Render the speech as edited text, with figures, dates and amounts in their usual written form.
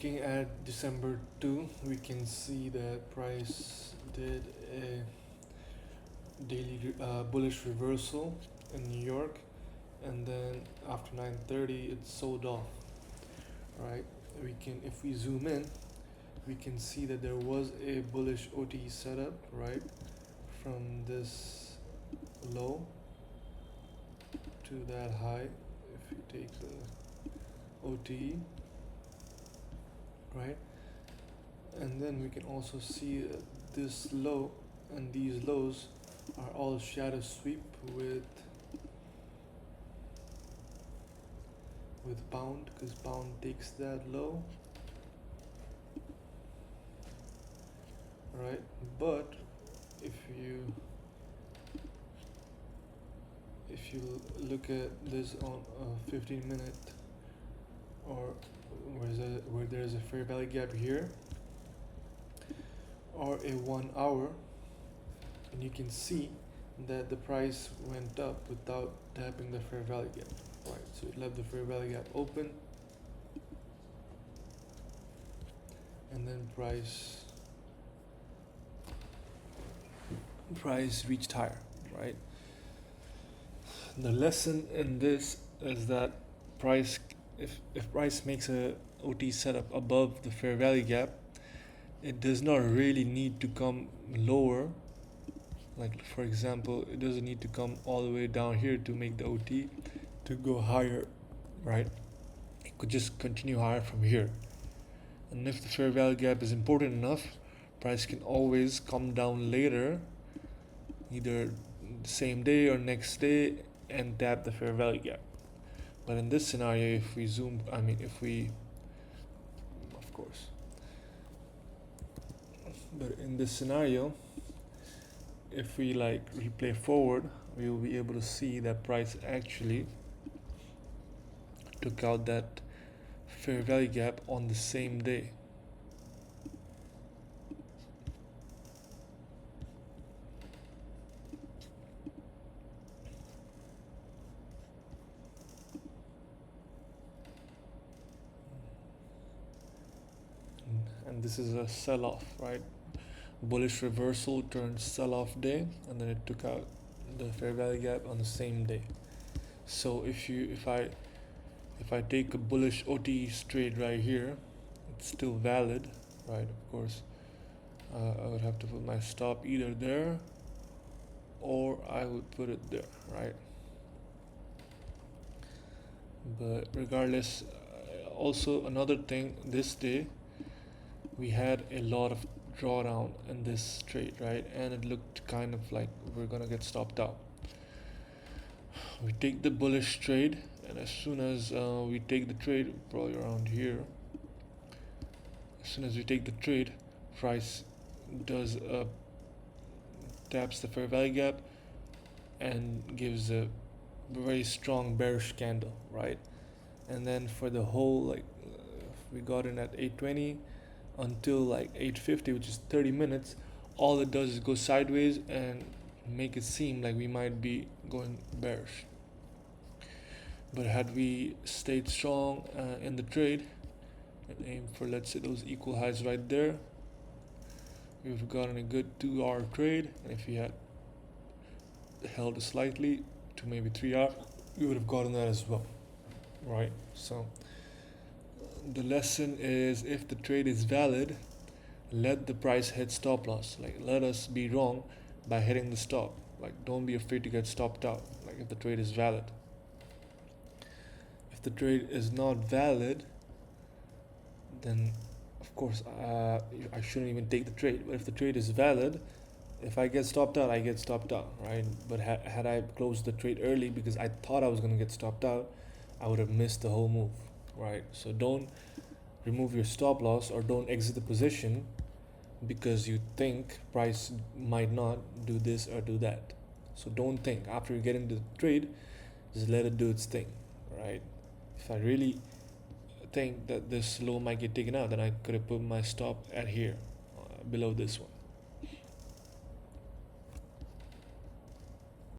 Looking at December 2, we can see that price did a daily bullish reversal in New York, and then after 9:30 it sold off. Right? We can, if we zoom in, we can see that there was a bullish OTE setup, right, from this low to that high. If you take the OTE, right, and then we can also see this low and these lows are all shadow sweep with pound, because pound takes that low, right? But if you look at this on a 15-minute, or where there's a fair value gap here, or a 1 hour, and you can see that the price went up without tapping the fair value gap, right? So it left the fair value gap open, and then price reached higher, right? The lesson in this is that price, if price makes a OT setup above the fair value gap, it does not really need to come lower. Like for example, it doesn't need to come all the way down here to make the OT to go higher, right? It could just continue higher from here. And if the fair value gap is important enough, price can always come down later, either the same day or next day, and tap the fair value gap. But in this scenario, if we zoom, if we, of course, but in this scenario, if we like replay forward, we will be able to see that price actually took out that fair value gap on the same day. And this is a sell-off, right? Bullish reversal turned sell-off day, and then it took out the fair value gap on the same day. So if I take a bullish OT trade right here, it's still valid, right? Of course, I would have to put my stop either there, or I would put it there, right? But regardless, also another thing, this day we had a lot of drawdown in this trade, right? And it looked kind of like we're gonna get stopped out. We take the bullish trade, and as soon as we take the trade, probably around here, as soon as we take the trade, price does taps the fair value gap and gives a very strong bearish candle, right? And then for the whole, like, we got in at 8:20 until like 8:50, which is 30 minutes. All it does is go sideways and make it seem like we might be going bearish. But had we stayed strong in the trade and aim for, let's say, those equal highs right there, we would have gotten a good 2 hour trade. And if we had held slightly to maybe 3 hour, we would have gotten that as well, right? So the lesson is, if the trade is valid, let the price hit stop loss. Like, let us be wrong by hitting the stop. Like, don't be afraid to get stopped out, like if the trade is valid. If the trade is not valid, then of course I shouldn't even take the trade. But if the trade is valid, if I get stopped out, I get stopped out, right? But had I closed the trade early because I thought I was going to get stopped out, I would have missed the whole move, right? So don't remove your stop loss, or don't exit the position because you think price might not do this or do that. So don't think. After you get into the trade, just let it do its thing, right? If I really think that this low might get taken out, then I could have put my stop at here, below this one.